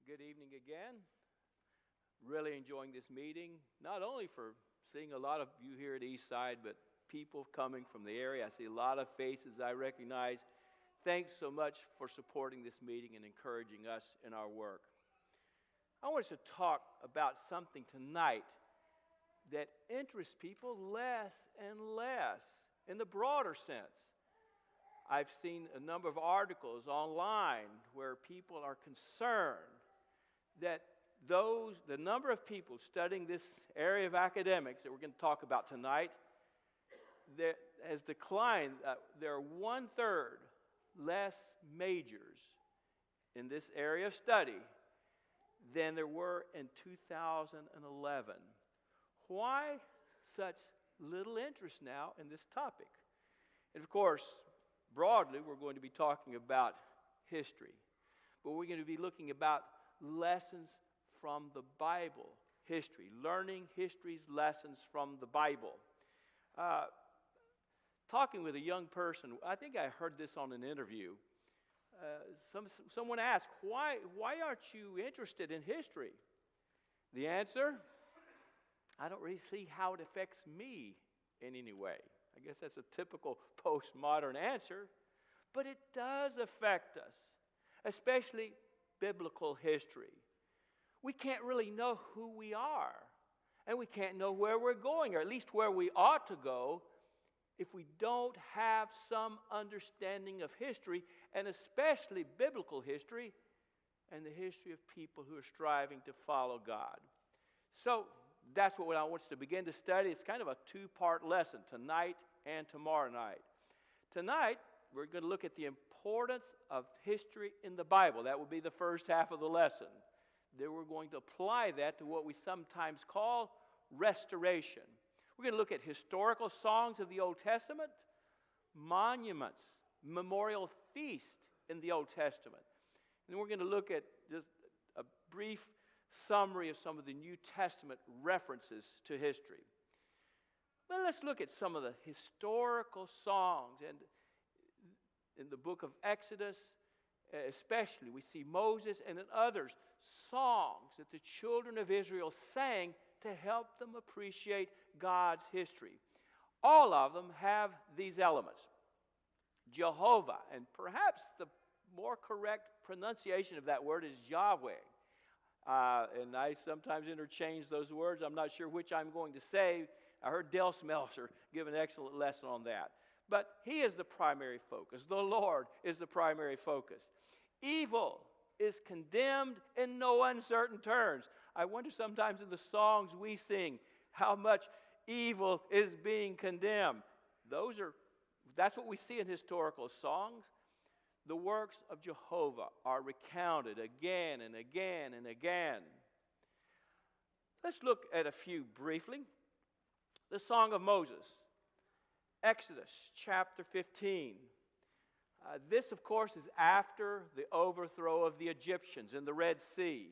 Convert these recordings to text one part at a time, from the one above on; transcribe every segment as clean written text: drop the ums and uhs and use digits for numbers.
Good evening again. Really enjoying this meeting, not only for seeing a lot of you here at Eastside, but people coming from the area. I see a lot of faces I recognize. Thanks so much for supporting this meeting and encouraging us in our work. I want us to talk about something tonight that interests people less and less in the broader sense. I've seen a number of articles online where people are concerned that the number of people studying this area of academics that we're going to talk about tonight that has declined. There are 1/3 less majors in this area of study than there were in 2011. Why such little interest now in this topic? And of course, broadly, we're going to be talking about history, but we're going to be looking about lessons from the Bible, history, learning history's lessons from the Bible. Talking with a young person, I think I heard this on an interview. Someone asked, why aren't you interested in history? The answer, I don't really see how it affects me in any way. I guess that's a typical postmodern answer, but it does affect us, especially biblical history. We can't really know who we are, and we can't know where we're going, or at least where we ought to go, if we don't have some understanding of history, and especially biblical history, and the history of people who are striving to follow God. So that's what I want us to begin to study. It's kind of a two-part lesson, tonight and tomorrow night. Tonight, we're going to look at the importance of history in the Bible. That will be the first half of the lesson. Then we're going to apply that to what we sometimes call restoration. We're going to look at historical songs of the Old Testament, monuments, memorial feasts in the Old Testament. And then we're going to look at just a brief summary of some of the New Testament references to history. Well, let's look at some of the historical songs. And in the book of Exodus, especially, we see Moses and in others songs that the children of Israel sang to help them appreciate God's history. All of them have these elements. Jehovah, and perhaps the more correct pronunciation of that word is Yahweh. And I sometimes interchange those words. I'm not sure which I'm going to say. I heard Del Smelser give an excellent lesson on that. But he is the primary focus. The Lord is the primary focus. Evil is condemned in no uncertain terms. I wonder sometimes in the songs we sing how much evil is being condemned. That's what we see in historical songs. The works of Jehovah are recounted again and again and again. Let's look at a few briefly. The Song of Moses, Exodus chapter 15. This, of course, is after the overthrow of the Egyptians in the Red Sea.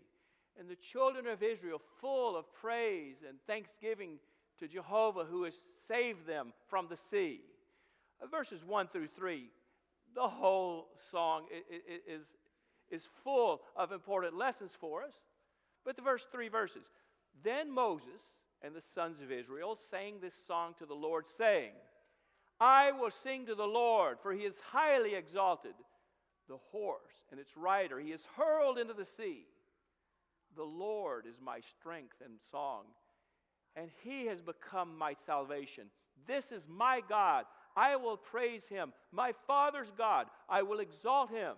And the children of Israel, full of praise and thanksgiving to Jehovah who has saved them from the sea. Verses 1 through 3, the whole song is full of important lessons for us. But the first 3 verses. Then Moses and the sons of Israel sang this song to the Lord, saying, I will sing to the Lord, for he is highly exalted. The horse and its rider he is hurled into the sea. The Lord is my strength and song, and he has become my salvation. This is my God. I will praise him. My father's God. I will exalt him.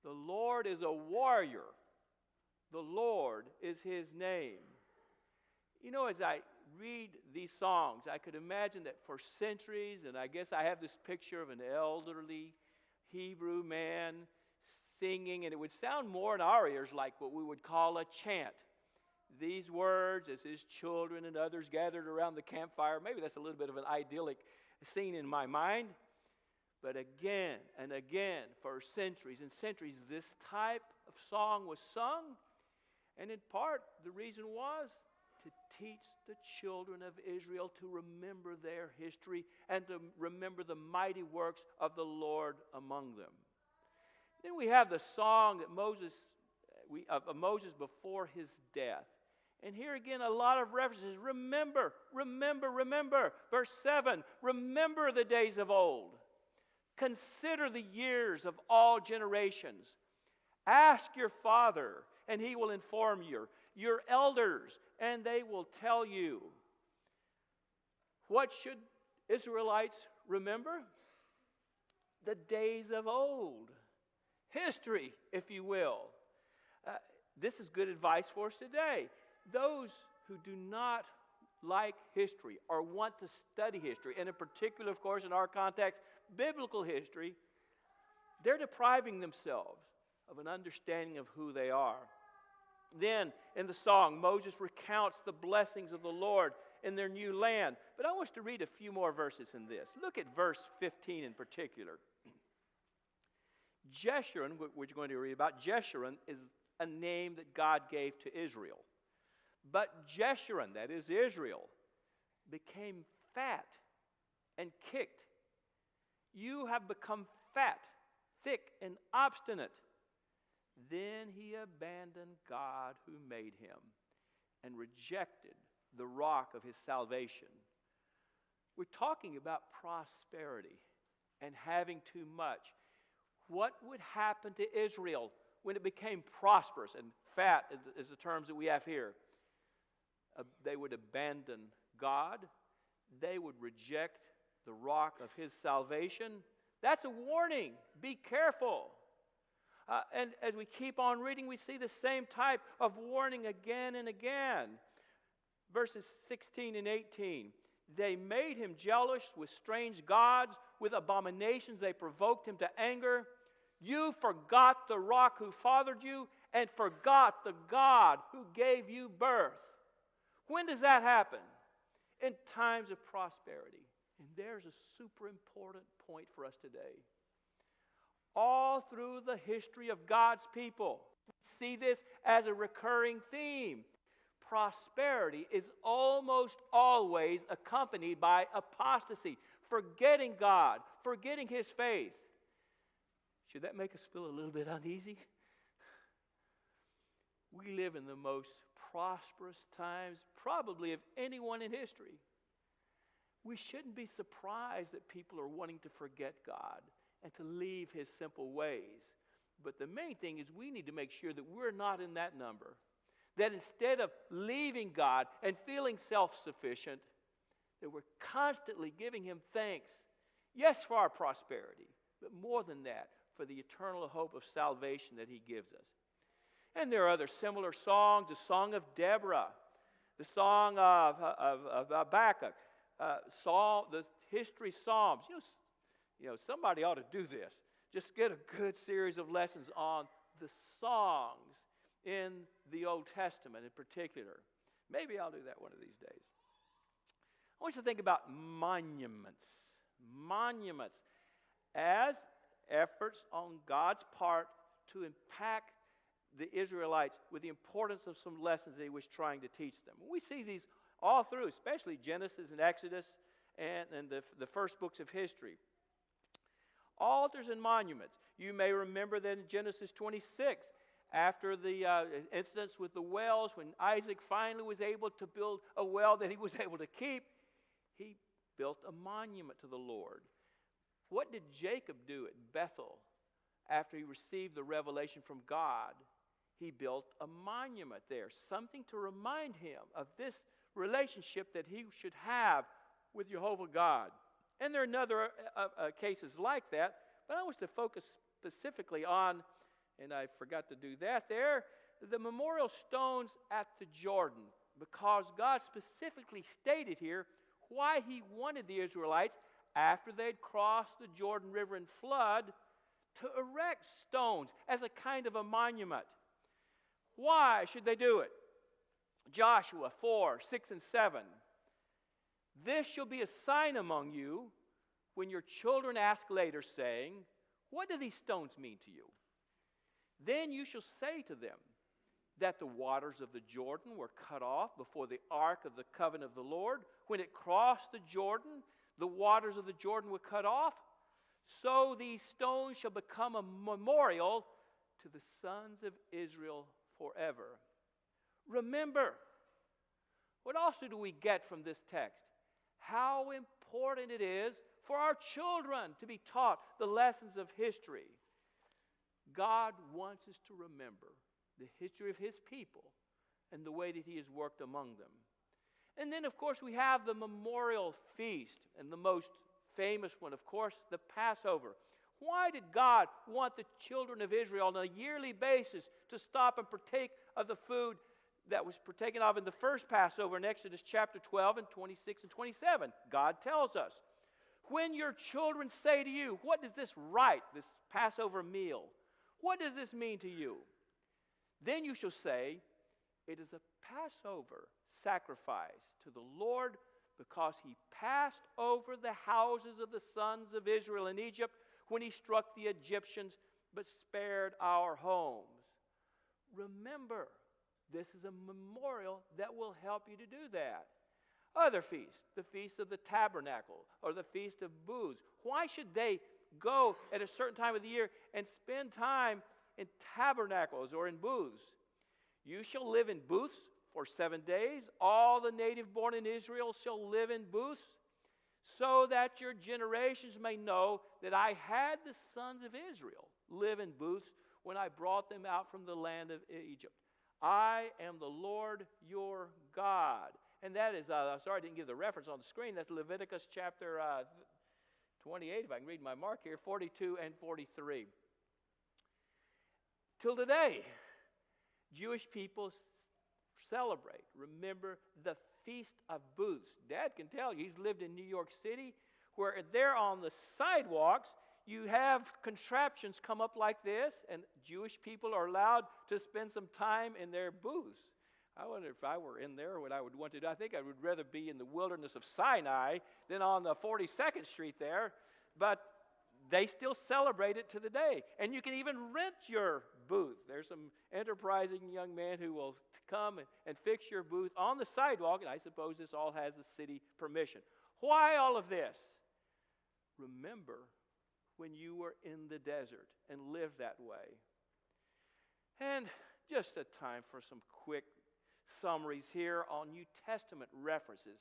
The Lord is a warrior. The Lord is his name. You know, as I read these songs, I could imagine that for centuries, and I guess I have this picture of an elderly Hebrew man singing, and it would sound more in our ears like what we would call a chant. These words, as his children and others gathered around the campfire, maybe that's a little bit of an idyllic scene in my mind, but again and again for centuries and centuries, this type of song was sung, and in part the reason was to teach the children of Israel to remember their history and to remember the mighty works of the Lord among them. Then we have the song that Moses of Moses before his death. And here again, a lot of references. Remember, remember, remember. Verse 7, remember the days of old. Consider the years of all generations. Ask your father, and he will inform you. Your elders, and they will tell you. What should Israelites remember? The days of old. History, if you will. This is good advice for us today. Those who do not like history or want to study history, and in particular, of course, in our context, biblical history, they're depriving themselves of an understanding of who they are. Then, in the song, Moses recounts the blessings of the Lord in their new land. But I want you to read a few more verses in this. Look at verse 15 in particular. Jeshurun, which we're going to read about, Jeshurun is a name that God gave to Israel. But Jeshurun, that is Israel, became fat and kicked. You have become fat, thick, and obstinate. Then he abandoned God who made him and rejected the rock of his salvation. We're talking about prosperity and having too much. What would happen to Israel when it became prosperous? And fat is the terms that we have here. They would abandon God. They would reject the rock of his salvation. That's a warning. Be careful. And as we keep on reading, we see the same type of warning again and again. Verses 16 and 18. They made him jealous with strange gods. With abominations they provoked him to anger. You forgot the rock who fathered you and forgot the God who gave you birth. When does that happen? In times of prosperity. And there's a super important point for us today. All through the history of God's people, we see this as a recurring theme. Prosperity is almost always accompanied by apostasy, forgetting God, forgetting his faith. Should that make us feel a little bit uneasy? We live in the most prosperous times, probably of anyone in history. We shouldn't be surprised that people are wanting to forget God and to leave his simple ways. But the main thing is we need to make sure that we're not in that number. That instead of leaving God and feeling self-sufficient, that we're constantly giving him thanks. Yes, for our prosperity, but more than that, for the eternal hope of salvation that he gives us. And there are other similar songs, the Song of Deborah, the Song of Habakkuk, the history Psalms. You know, somebody ought to do this. Just get a good series of lessons on the songs in the Old Testament in particular. Maybe I'll do that one of these days. I want you to think about monuments. Monuments as efforts on God's part to impact the Israelites with the importance of some lessons that he was trying to teach them. We see these all through, especially Genesis and Exodus and the first books of history. Altars and monuments. You may remember that in Genesis 26, after the incidents with the wells, when Isaac finally was able to build a well that he was able to keep, he built a monument to the Lord. What did Jacob do at Bethel after he received the revelation from God? He built a monument there, something to remind him of this relationship that he should have with Jehovah God. And there are other cases like that, but I want to focus specifically on, and I forgot to do that there, the memorial stones at the Jordan, because God specifically stated here why he wanted the Israelites, after they'd crossed the Jordan River in flood, to erect stones as a kind of a monument. Why should they do it? Joshua 4, 6, and 7. This shall be a sign among you when your children ask later, saying, what do these stones mean to you? Then you shall say to them that the waters of the Jordan were cut off before the ark of the covenant of the Lord. When it crossed the Jordan, the waters of the Jordan were cut off. So these stones shall become a memorial to the sons of Israel forever. Remember. What also do we get from this text? How important it is for our children to be taught the lessons of history. God wants us to remember the history of His people and the way that He has worked among them. And then, of course, we have the memorial feast, and the most famous one, of course, the Passover. Why did God want the children of Israel on a yearly basis to stop and partake of the food that was partaken of in the first Passover in Exodus chapter 12 and 26 and 27? God tells us, when your children say to you, what does this rite, this Passover meal, what does this mean to you? Then you shall say, it is a Passover sacrifice to the Lord, because He passed over the houses of the sons of Israel in Egypt when He struck the Egyptians, but spared our homes. Remember, this is a memorial that will help you to do that. Other feasts, the Feast of the Tabernacle or the Feast of Booths. Why should they go at a certain time of the year and spend time in tabernacles or in booths? You shall live in booths for 7 days. All the native born in Israel shall live in booths, so that your generations may know that I had the sons of Israel live in booths when I brought them out from the land of Egypt. I am the Lord your God. And that is, sorry I didn't give the reference on the screen, that's Leviticus chapter 28, if I can read my mark here, 42 and 43. Till today, Jewish people celebrate, remember the Feast of Booths. Dad can tell you, he's lived in New York City, where there on the sidewalks, you have contraptions come up like this, and Jewish people are allowed to spend some time in their booths. I wonder if I were in there what I would want to do. I think I would rather be in the wilderness of Sinai than on the 42nd Street there. But they still celebrate it to the day. And you can even rent your booth. There's some enterprising young man who will come and fix your booth on the sidewalk, and I suppose this all has the city permission. Why all of this? Remember when you were in the desert and lived that way. And just a time for some quick summaries here on New Testament references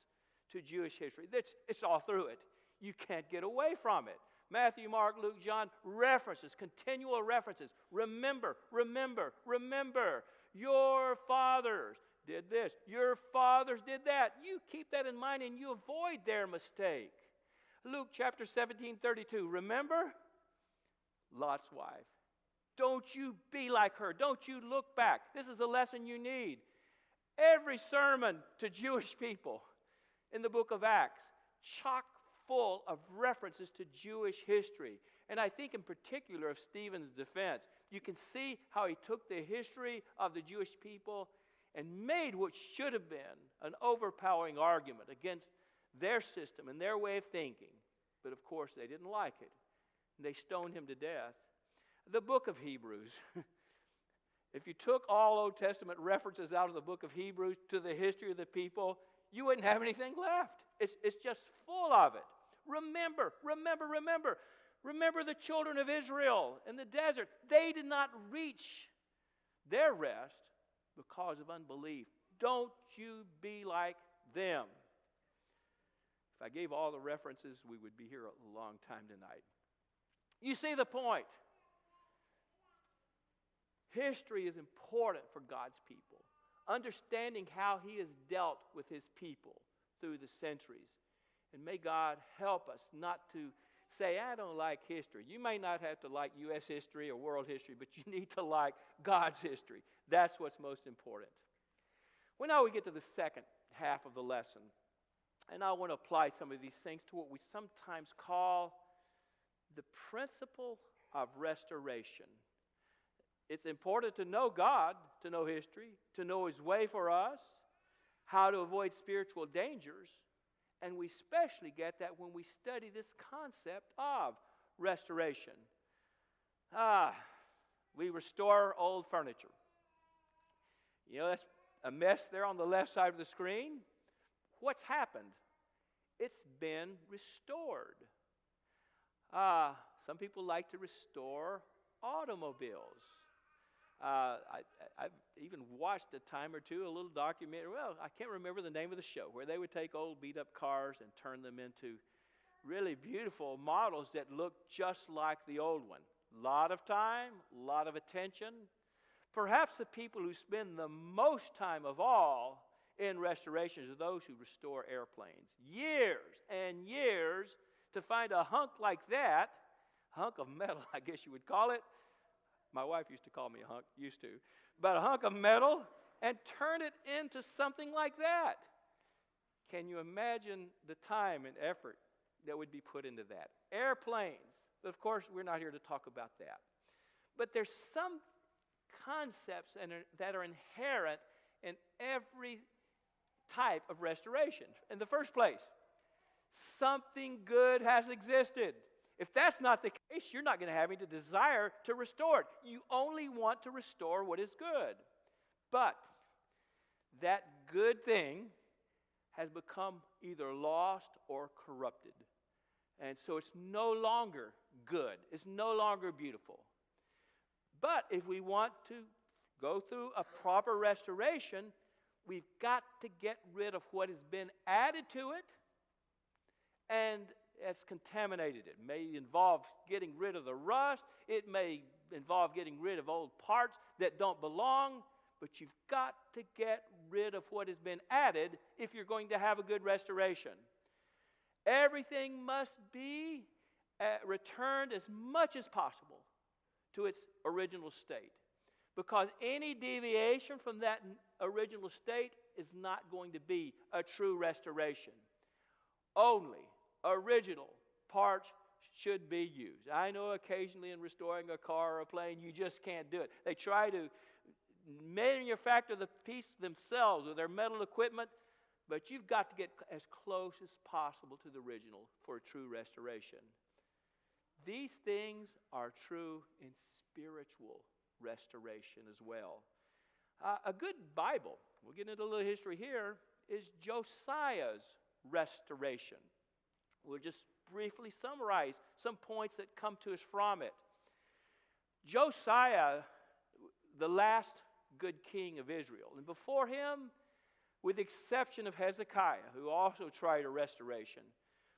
to Jewish history. It's all through it. You can't get away from it. Matthew, Mark, Luke, John, references, continual references. Remember, remember, remember. Your fathers did this. Your fathers did that. You keep that in mind and you avoid their mistake. Luke chapter 17:32. Remember? Lot's wife. Don't you be like her. Don't you look back. This is a lesson you need. Every sermon to Jewish people in the book of Acts, chock full of references to Jewish history. And I think in particular of Stephen's defense. You can see how he took the history of the Jewish people and made what should have been an overpowering argument against their system and their way of thinking. But of course they didn't like it. And they stoned him to death. The book of Hebrews. If you took all Old Testament references out of the book of Hebrews to the history of the people, you wouldn't have anything left. It's just full of it. Remember, remember, remember. Remember the children of Israel in the desert. They did not reach their rest because of unbelief. Don't you be like them. If I gave all the references, we would be here a long time tonight. You see the point. History is important for God's people. Understanding how He has dealt with His people through the centuries. And may God help us not to say, I don't like history. You may not have to like U.S. history or world history, but you need to like God's history. That's what's most important. Well, now we get to the second half of the lesson. And I want to apply some of these things to what we sometimes call the principle of restoration. It's important to know God, to know history, to know His way for us, how to avoid spiritual dangers, and we especially get that when we study this concept of restoration. We restore old furniture. You know, that's a mess there on the left side of the screen. What's happened? It's been restored. Some people like to restore automobiles. I've even watched a time or two a little documentary. Well, I can't remember the name of the show, where they would take old beat-up cars and turn them into really beautiful models that look just like the old one. A lot of time, a lot of attention. Perhaps the people who spend the most time of all in restorations are those who restore airplanes. Years and years to find a hunk like that, hunk of metal, I guess you would call it. My wife used to call me a hunk, used to. But a hunk of metal, and turn it into something like that. Can you imagine the time and effort that would be put into that? Airplanes. Of course, we're not here to talk about that. But there's some concepts that are inherent in every type of restoration. In the first place, something good has existed. If that's not the case, you're not going to have any desire to restore it. You only want to restore what is good. But that good thing has become either lost or corrupted. And so it's no longer good. It's no longer beautiful. But if we want to go through a proper restoration, we've got to get rid of what has been added to it and it's contaminated it. It may involve getting rid of the rust. It may involve getting rid of old parts that don't belong. But you've got to get rid of what has been added if you're going to have a good restoration. Everything must be returned as much as possible to its original state. Because any deviation from that original state is not going to be a true restoration. Only original parts should be used. I know occasionally in restoring a car or a plane, you just can't do it. They try to manufacture the piece themselves with their metal equipment, but you've got to get as close as possible to the original for a true restoration. These things are true in spiritual restoration as well. A good Bible, we'll get into a little history here, is Josiah's restoration. We'll just briefly summarize some points that come to us from it. Josiah, the last good king of Israel, and before him, with the exception of Hezekiah, who also tried a restoration,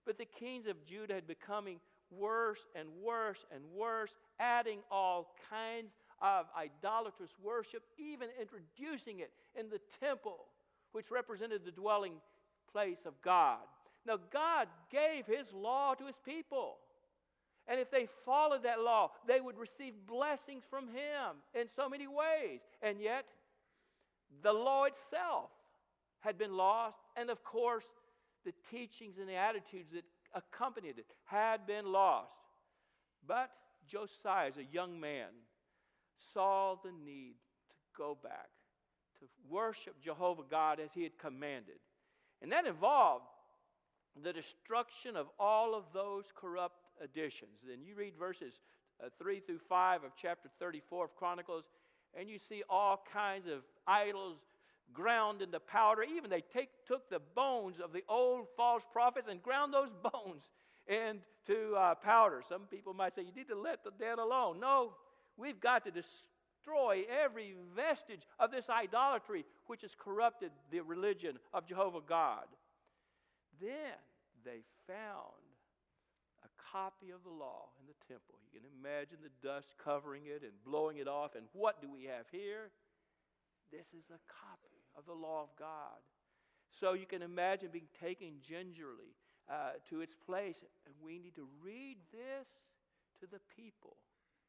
but the kings of Judah had becoming worse and worse and worse, adding all kinds of idolatrous worship, even introducing it in the temple, which represented the dwelling place of God. Now, God gave His law to His people. And if they followed that law, they would receive blessings from Him in so many ways. And yet, the law itself had been lost. And of course, the teachings and the attitudes that accompanied it had been lost. But Josiah, as a young man, saw the need to go back, to worship Jehovah God as He had commanded. And that involved the destruction of all of those corrupt additions. And you read verses 3 through 5 of chapter 34 of Chronicles, and you see all kinds of idols ground into powder. Even they took the bones of the old false prophets and ground those bones into powder. Some people might say, you need to let the dead alone. No, we've got to destroy every vestige of this idolatry which has corrupted the religion of Jehovah God. Then they found a copy of the law in the temple. You can imagine the dust covering it and blowing it off. And what do we have here? This is a copy of the law of God. So you can imagine being taken gingerly to its place. And we need to read this to the people.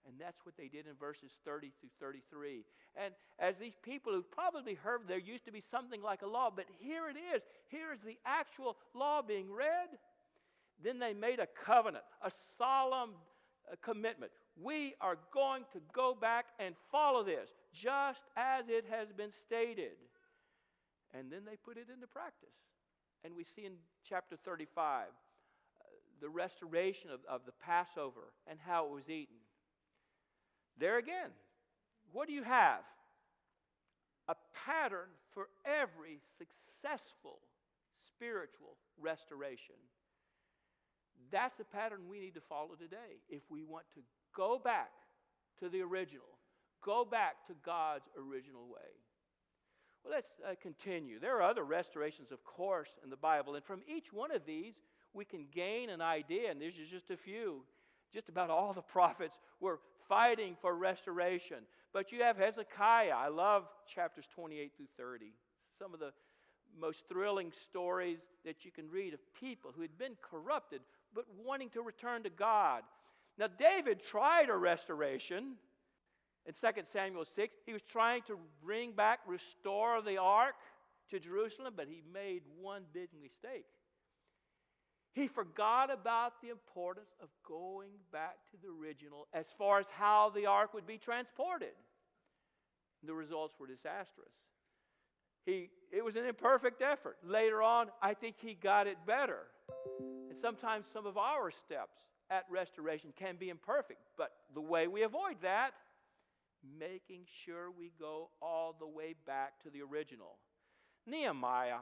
And that's what they did in verses 30 through 33. And as these people who've probably heard there used to be something like a law, but here it is. Here is the actual law being read. Then they made a covenant, a solemn commitment. We are going to go back and follow this, just as it has been stated. And then they put it into practice. And we see in chapter 35 the restoration of the Passover and how it was eaten. There again, what do you have? A pattern for every successful spiritual restoration. That's a pattern we need to follow today if we want to go back to the original, go back to God's original way. Well, let's continue. There are other restorations, of course, in the Bible, and from each one of these, we can gain an idea, and this is just a few. Just about all the prophets were fighting for restoration. But you have Hezekiah. I love chapters 28 through 30. Some of the most thrilling stories that you can read of people who had been corrupted but wanting to return to God. Now, David tried a restoration. In 2 Samuel 6, he was trying to restore the ark to Jerusalem, but he made one big mistake. He forgot about the importance of going back to the original as far as how the ark would be transported. The results were disastrous. It was an imperfect effort. Later on, I think he got it better. And sometimes some of our steps at restoration can be imperfect, but the way we avoid that, making sure we go all the way back to the original. Nehemiah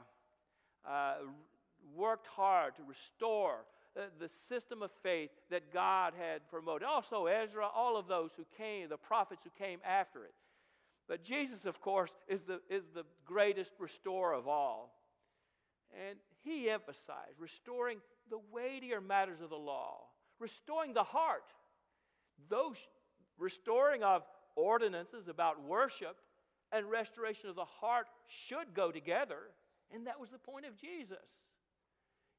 worked hard to restore the system of faith that God had promoted. Also Ezra, all of those who came, the prophets who came after it. But Jesus, of course, is the greatest restorer of all. And he emphasized restoring the weightier matters of the law, restoring the heart. Those restoring of ordinances about worship and restoration of the heart should go together, and that was the point of Jesus.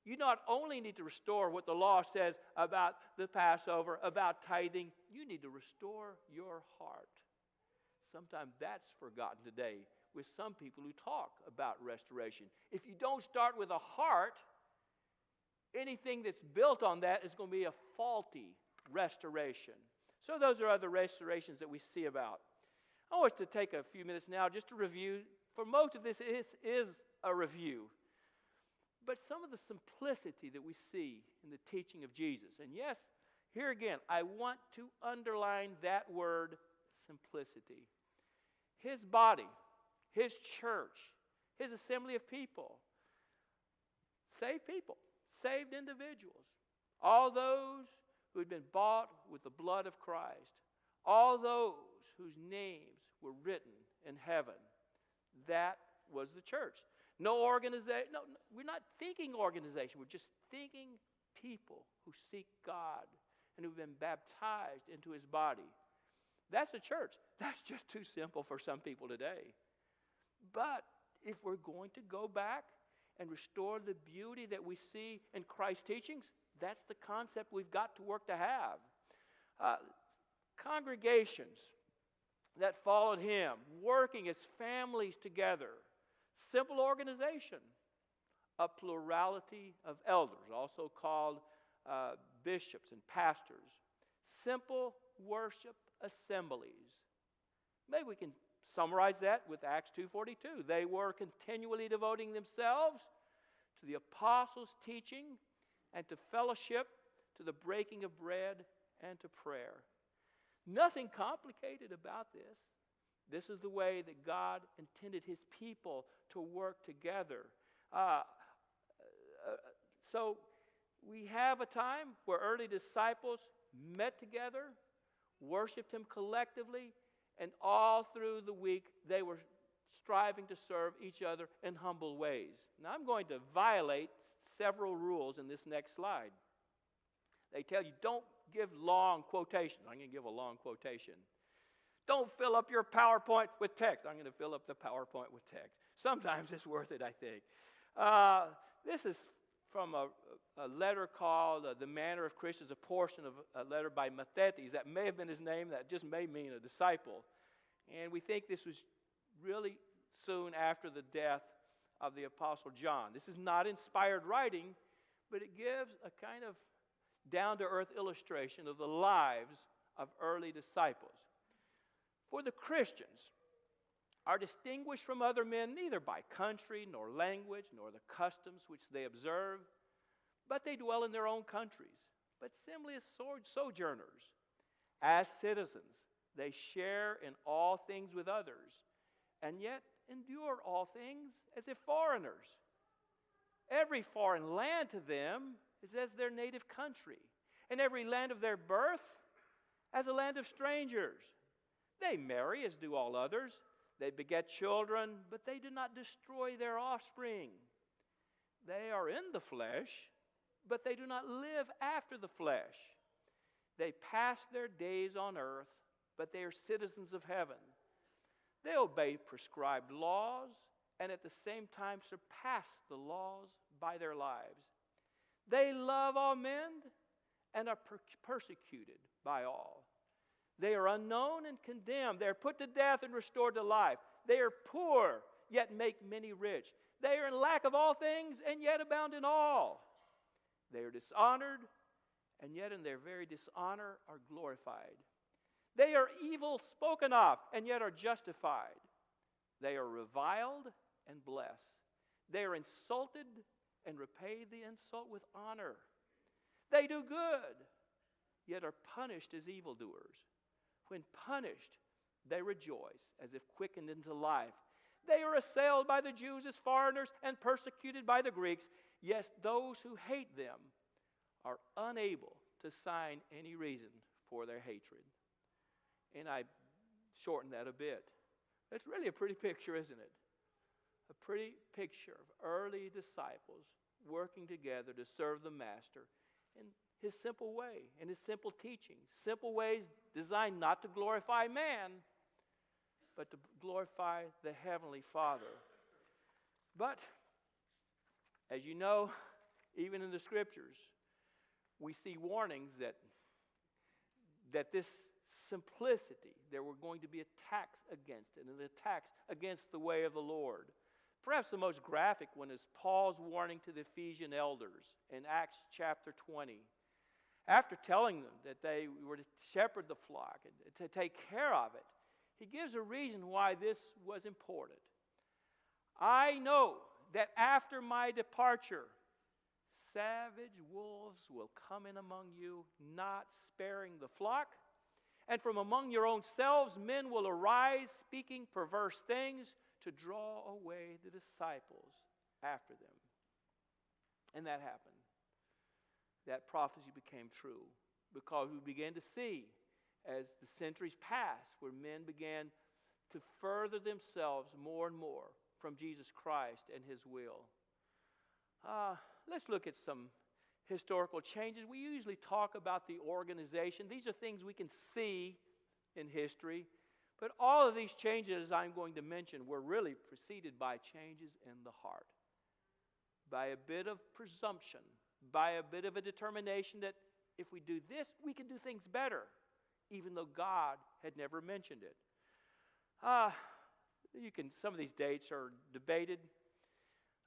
You not only need to restore what the law says about the Passover, about tithing, you need to restore your heart. Sometimes that's forgotten today with some people who talk about restoration. If you don't start with a heart, anything that's built on that is going to be a faulty restoration. So those are other restorations that we see about. I want to take a few minutes now just to review. For most of this is a review. But some of the simplicity that we see in the teaching of Jesus. And yes, here again, I want to underline that word, simplicity. His body, his church, his assembly of people, saved individuals, all those who had been bought with the blood of Christ, all those whose names were written in heaven. That was the church. No organization. No, we're not thinking organization. We're just thinking people who seek God and who've been baptized into his body. That's a church. That's just too simple for some people today. But if we're going to go back and restore the beauty that we see in Christ's teachings, that's the concept we've got to work to have. Congregations that followed him, working as families together, simple organization, a plurality of elders, also called bishops and pastors, simple worship assemblies. Maybe we can summarize that with Acts 2:42. They were continually devoting themselves to the apostles' teaching and to fellowship, to the breaking of bread and to prayer. Nothing complicated about this. This is the way that God intended his people to work together. So we have a time where early disciples met together, worshiped him collectively, and all through the week they were striving to serve each other in humble ways. Now I'm going to violate several rules in this next slide. They tell you don't give long quotations. I'm going to give a long quotation. Don't fill up your PowerPoint with text. I'm going to fill up the PowerPoint with text. Sometimes it's worth it, I think. This is from a letter called The Manner of Christians, a portion of a letter by Mathetes. That may have been his name. That just may mean a disciple. And we think this was really soon after the death of the Apostle John. This is not inspired writing, but it gives a kind of down-to-earth illustration of the lives of early disciples. For the Christians are distinguished from other men neither by country, nor language, nor the customs which they observe, but they dwell in their own countries, but simply as sojourners. As citizens, they share in all things with others, and yet endure all things as if foreigners. Every foreign land to them is as their native country, and every land of their birth as a land of strangers. They marry as do all others. They beget children, but they do not destroy their offspring. They are in the flesh, but they do not live after the flesh. They pass their days on earth, but they are citizens of heaven. They obey prescribed laws and at the same time surpass the laws by their lives. They love all men and are persecuted by all. They are unknown and condemned. They are put to death and restored to life. They are poor, yet make many rich. They are in lack of all things and yet abound in all. They are dishonored, and yet in their very dishonor are glorified. They are evil spoken of, and yet are justified. They are reviled and blessed. They are insulted and repay the insult with honor. They do good, yet are punished as evildoers. When punished, they rejoice as if quickened into life. They are assailed by the Jews as foreigners and persecuted by the Greeks. Yes, those who hate them are unable to assign any reason for their hatred. And I shortened that a bit. It's really a pretty picture, isn't it? A pretty picture of early disciples working together to serve the Master in his simple way, in his simple teaching. Simple ways designed not to glorify man, but to glorify the Heavenly Father. But, as you know, even in the Scriptures, we see warnings that this simplicity, there were going to be attacks against it, and attacks against the way of the Lord. Perhaps the most graphic one is Paul's warning to the Ephesian elders in Acts chapter 20. After telling them that they were to shepherd the flock and to take care of it, he gives a reason why this was important. I know that after my departure, savage wolves will come in among you, not sparing the flock. And from among your own selves, men will arise, speaking perverse things, to draw away the disciples after them. And that happened. That prophecy became true because we began to see, as the centuries passed, where men began to further themselves more and more from Jesus Christ and His will. Let's look at some historical changes. We usually talk about the organization. These are things we can see in history. But all of these changes I'm going to mention were really preceded by changes in the heart. By a bit of presumption, by a bit of a determination that if we do this, we can do things better, even though God had never mentioned it. Some of these dates are debated.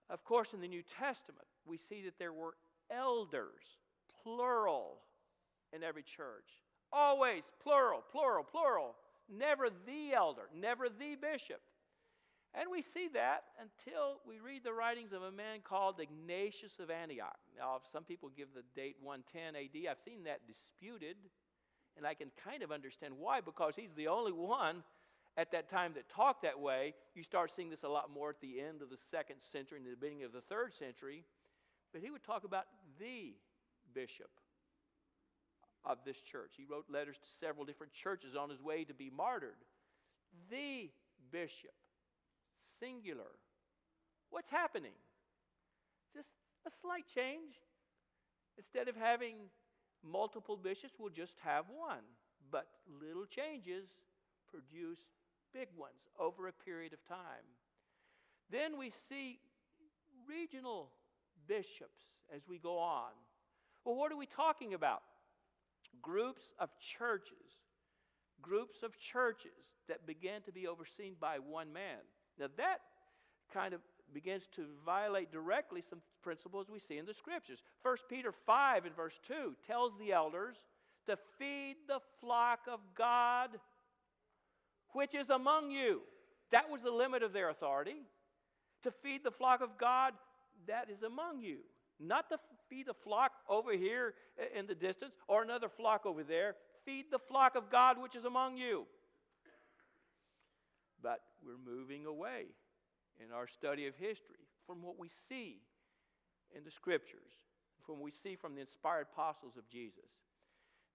Of course, in the New Testament, we see that there were elders, plural, in every church. Always plural, plural, plural. Never the elder, never the bishop. And we see that until we read the writings of a man called Ignatius of Antioch. Now, some people give the date 110 AD. I've seen that disputed, and I can kind of understand why, because he's the only one at that time that talked that way. You start seeing this a lot more at the end of the 2nd century and the beginning of the 3rd century. But he would talk about the bishop of this church. He wrote letters to several different churches on his way to be martyred. The bishop, singular. What's happening? Just a slight change. Instead of having multiple bishops, we'll just have one. But little changes produce big ones over a period of time. Then we see regional bishops as we go on. Well, what are we talking about? Groups of churches that began to be overseen by one man. Now that kind of begins to violate directly some principles we see in the Scriptures. 1 Peter 5 and verse 2 tells the elders to feed the flock of God which is among you. That was the limit of their authority. To feed the flock of God that is among you. Not to feed a flock over here in the distance or another flock over there. Feed the flock of God which is among you. But we're moving away in our study of history from what we see in the Scriptures, from what we see from the inspired apostles of Jesus.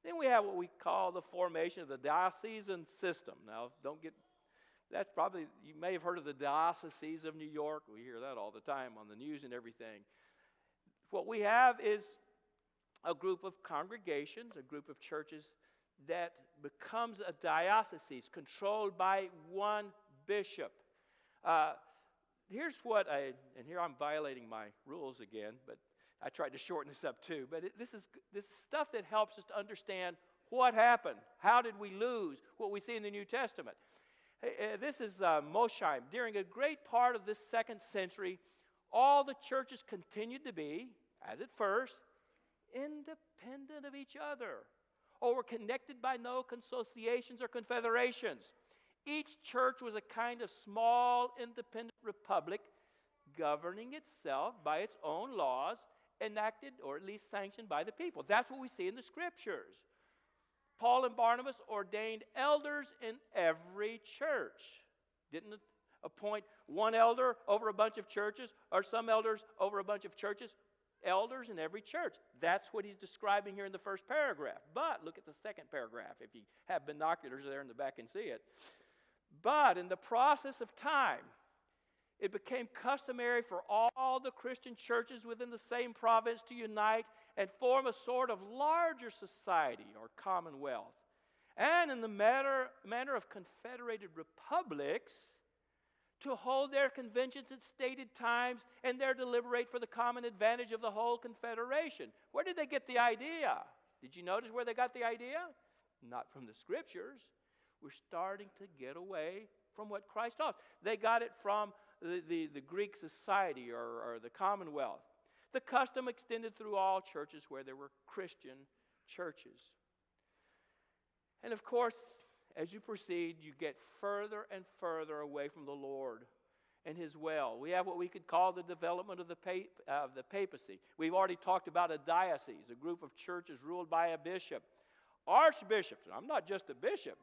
Then we have what we call the formation of the diocesan system. Now, that's probably, you may have heard of the Diocese of New York. We hear that all the time on the news and everything. What we have is a group of congregations, a group of churches that becomes a diocese controlled by one bishop. Here's what and here I'm violating my rules again, but I tried to shorten this up too. But this is stuff that helps us to understand what happened. How did we lose what we see in the New Testament? This is Mosheim. During a great part of this 2nd century, all the churches continued to be, as at first, independent of each other, or were connected by no consociations or confederations. Each church was a kind of small, independent republic governing itself by its own laws, enacted or at least sanctioned by the people. That's what we see in the Scriptures. Paul and Barnabas ordained elders in every church. Didn't appoint one elder over a bunch of churches or some elders over a bunch of churches. Elders in every church. That's what he's describing here in the first paragraph. But look at the second paragraph if you have binoculars there in the back and see it. But in the process of time, it became customary for all the Christian churches within the same province to unite and form a sort of larger society or commonwealth. And in the manner of confederated republics, to hold their conventions at stated times and there deliberate for the common advantage of the whole confederation. Where did they get the idea? Did you notice where they got the idea? Not from the Scriptures. We're starting to get away from what Christ taught. They got it from the Greek society or the commonwealth. The custom extended through all churches where there were Christian churches. And of course, as you proceed, you get further and further away from the Lord and His will. We have what we could call the development of the papacy. We've already talked about a diocese, a group of churches ruled by a bishop. Archbishops. I'm not just a bishop.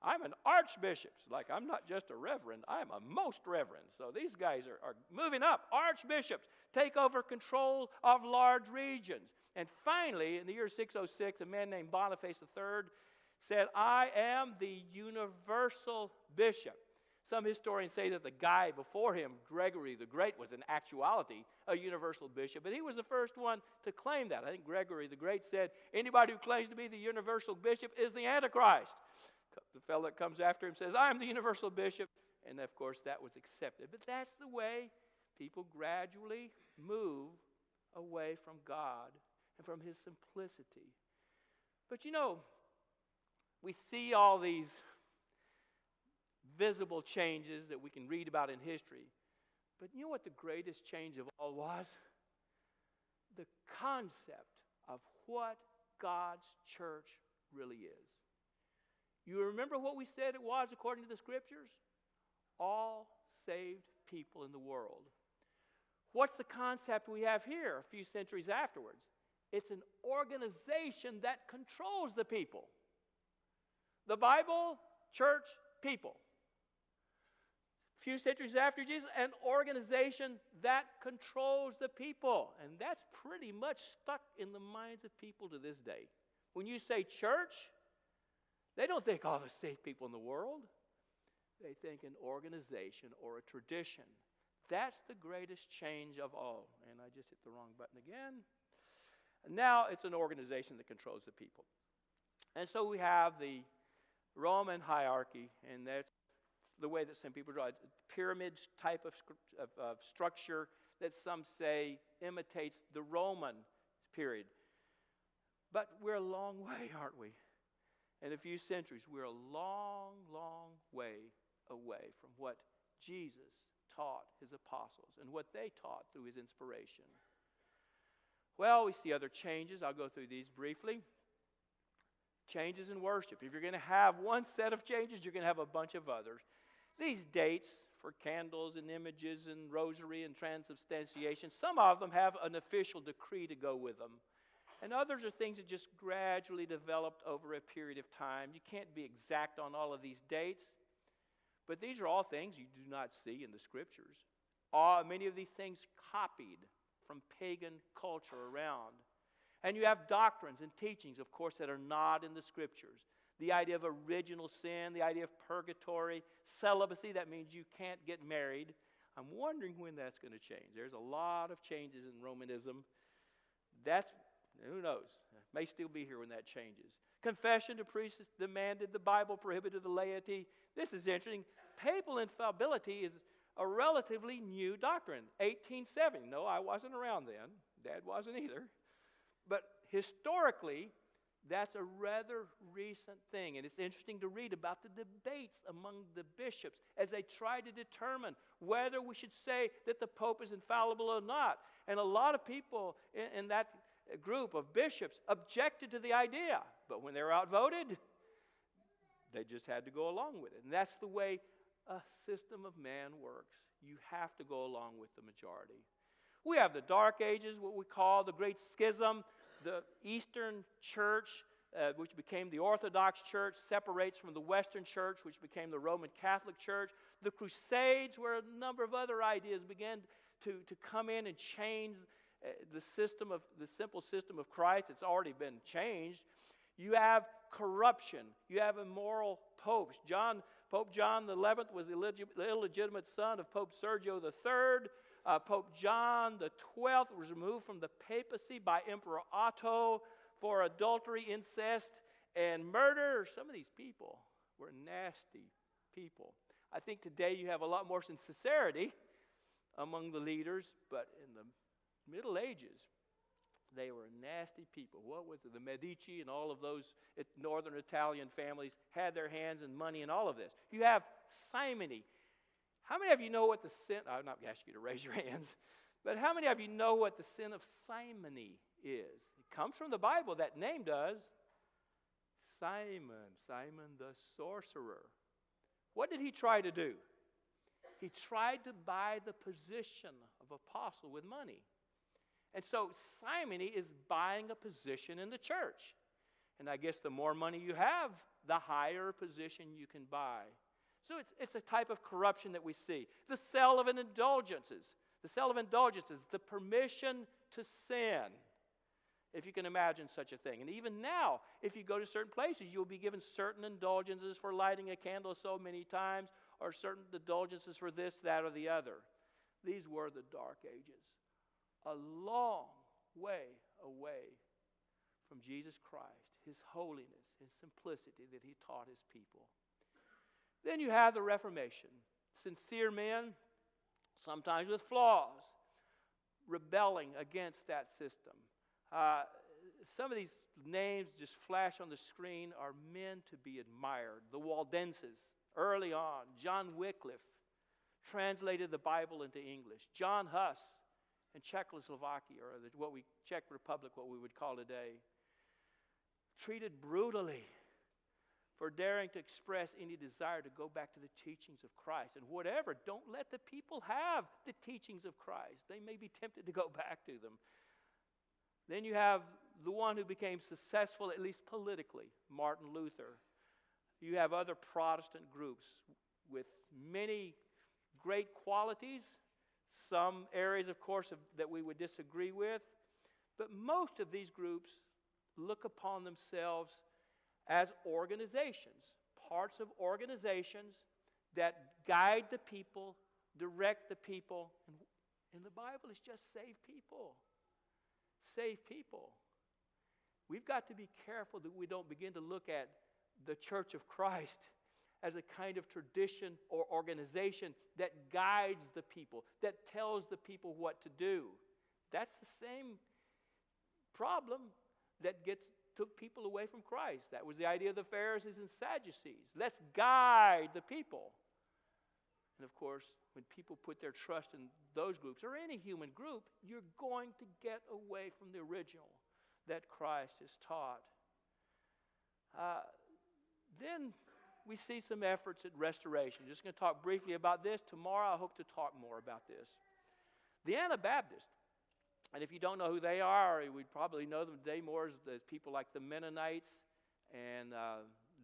I'm an archbishop. Like, I'm not just a reverend. I'm a most reverend. So these guys are moving up. Archbishops take over control of large regions. And finally, in the year 606, a man named Boniface III said, I am the universal bishop. Some historians say that the guy before him, Gregory the Great, was in actuality a universal bishop, but he was the first one to claim that. I think Gregory the Great said, anybody who claims to be the universal bishop is the Antichrist. The fellow that comes after him says, I'm the universal bishop, and of course that was accepted. But that's the way people gradually move away from God and from His simplicity. But you know, we see all these visible changes that we can read about in history. But you know what the greatest change of all was? The concept of what God's church really is. You remember what we said it was according to the Scriptures? All saved people in the world. What's the concept we have here a few centuries afterwards? It's an organization that controls the people. The Bible, church, people. A few centuries after Jesus, an organization that controls the people. And that's pretty much stuck in the minds of people to this day. When you say church, they don't think all the saved people in the world. They think an organization or a tradition. That's the greatest change of all. And I just hit the wrong button again. And now it's an organization that controls the people. And so we have the Roman hierarchy, and that's the way that some people draw it. Pyramid type of structure that some say imitates the Roman period. But we're a long way, aren't we? In a few centuries, we're a long, long way away from what Jesus taught His apostles and what they taught through His inspiration. Well, we see other changes. I'll go through these briefly. Changes in worship. If you're going to have one set of changes, you're going to have a bunch of others. These dates for candles and images and rosary and transubstantiation, some of them have an official decree to go with them. And others are things that just gradually developed over a period of time. You can't be exact on all of these dates, but these are all things you do not see in the Scriptures. Many of these things copied from pagan culture around. And you have doctrines and teachings, of course, that are not in the Scriptures. The idea of original sin, the idea of purgatory, celibacy, that means you can't get married. I'm wondering when that's going to change. There's a lot of changes in Romanism. Who knows? May still be here when that changes. Confession to priests demanded, the Bible prohibited the laity. This is interesting. Papal infallibility is a relatively new doctrine. 1870. No, I wasn't around then. Dad wasn't either. But historically, that's a rather recent thing. And it's interesting to read about the debates among the bishops as they try to determine whether we should say that the Pope is infallible or not. And a lot of people in that group of bishops objected to the idea. But when they were outvoted, they just had to go along with it. And that's the way a system of man works. You have to go along with the majority. We have the Dark Ages, what we call the Great Schism. The Eastern Church, which became the Orthodox Church, separates from the Western Church, which became the Roman Catholic Church. The Crusades, where a number of other ideas began to come in and change the simple system of Christ. It's already been changed. You have corruption. You have immoral popes. Pope John XI was the illegitimate son of Pope Sergio III. Pope John XII was removed from the papacy by Emperor Otto for adultery, incest, and murder. Some of these people were nasty people. I think today you have a lot more sincerity among the leaders, but in the Middle Ages, they were nasty people. What was it? The Medici and all of those northern Italian families had their hands in money and all of this. You have simony. How many of you know what the sin, I'm not asking you to raise your hands, but how many of you know what the sin of simony is? It comes from the Bible, that name does. Simon the sorcerer. What did he try to do? He tried to buy the position of apostle with money. And so simony is buying a position in the church. And I guess the more money you have, the higher position you can buy. So it's a type of corruption that we see. The sale of indulgences. The sale of indulgences, the permission to sin, if you can imagine such a thing. And even now, if you go to certain places, you'll be given certain indulgences for lighting a candle so many times, or certain indulgences for this, that, or the other. These were the Dark Ages. A long way away from Jesus Christ, His holiness, His simplicity that He taught His people. Then you have the Reformation. Sincere men, sometimes with flaws, rebelling against that system. Some of these names just flash on the screen are men to be admired. The Waldenses, early on. John Wycliffe translated the Bible into English. John Huss in Czechoslovakia, or Czech Republic, what we would call today, treated brutally for daring to express any desire to go back to the teachings of Christ. And whatever, don't let the people have the teachings of Christ. They may be tempted to go back to them. Then you have the one who became successful, at least politically, Martin Luther. You have other Protestant groups with many great qualities, some areas, of course, that we would disagree with. But most of these groups look upon themselves as organizations, parts of organizations that guide the people, direct the people. And the Bible is just save people. Save people. We've got to be careful that we don't begin to look at the Church of Christ as a kind of tradition or organization that guides the people, that tells the people what to do. That's the same problem that took people away from Christ. That was the idea of the Pharisees and Sadducees. Let's guide the people. And of course, when people put their trust in those groups, or any human group, you're going to get away from the original that Christ has taught. Then we see some efforts at restoration. Just going to talk briefly about this. Tomorrow I hope to talk more about this. The Anabaptists, and if you don't know who they are, we'd probably know them today more as people like the Mennonites, and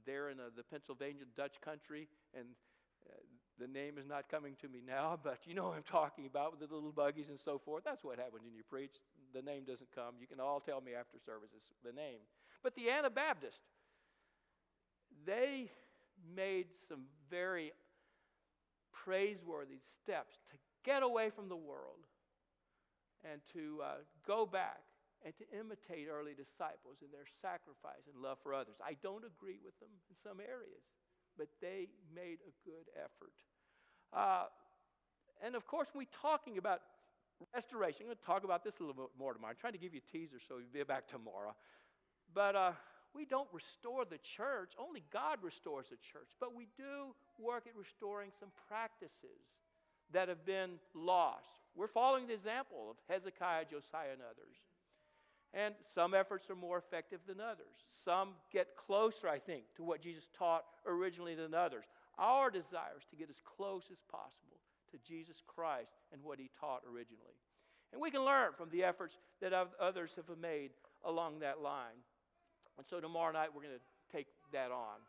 they're in the Pennsylvania Dutch country, and the name is not coming to me now, but you know what I'm talking about with the little buggies and so forth. That's what happens when you preach. the name doesn't come. You can all tell me after services the name. But the Anabaptists, they made some very praiseworthy steps to get away from the world and to go back and to imitate early disciples in their sacrifice and love for others. I don't agree with them in some areas, but they made a good effort. And of course, when we're talking about restoration, I'm going to talk about this a little bit more tomorrow. I'm trying to give you a teaser so you'll be back tomorrow. But we don't restore the church. Only God restores the church. But we do work at restoring some practices that have been lost. We're following the example of Hezekiah, Josiah, and others. And some efforts are more effective than others. Some get closer, I think, to what Jesus taught originally than others. Our desire is to get as close as possible to Jesus Christ and what he taught originally. And we can learn from the efforts that others have made along that line. And so tomorrow night we're going to take that on.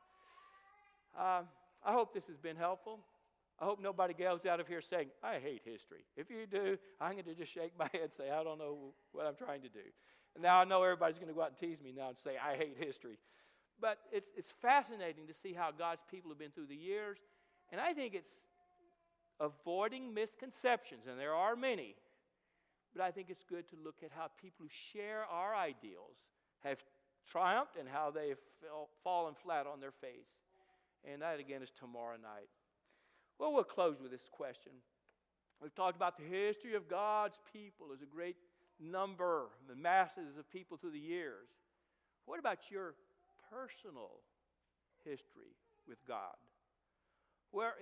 I hope this has been helpful. I hope nobody goes out of here saying, I hate history. If you do, I'm going to just shake my head and say, I don't know what I'm trying to do. And now I know everybody's going to go out and tease me now and say, I hate history. But it's fascinating to see how God's people have been through the years. And I think it's avoiding misconceptions, and there are many. But I think it's good to look at how people who share our ideals have triumphed and how they have fallen flat on their face. And that, again, is tomorrow night. Well, we'll close with this question. We've talked about the history of God's people as a great number, the masses of people through the years. What about your personal history with God? Where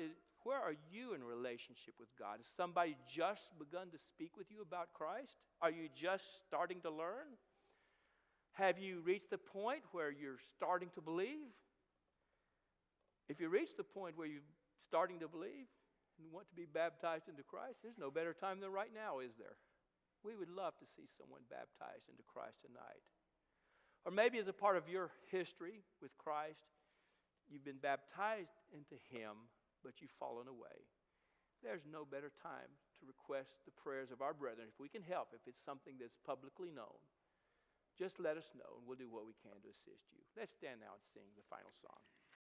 are you in relationship with God? Has somebody just begun to speak with you about Christ? Are you just starting to learn? Have you reached the point where you're starting to believe? If you reach the point where you're starting to believe and want to be baptized into Christ, there's no better time than right now, is there? We would love to see someone baptized into Christ tonight. Or maybe as a part of your history with Christ, you've been baptized into him, but you've fallen away. There's no better time to request the prayers of our brethren. If we can help, if it's something that's publicly known, just let us know, and we'll do what we can to assist you. Let's stand now and sing the final song.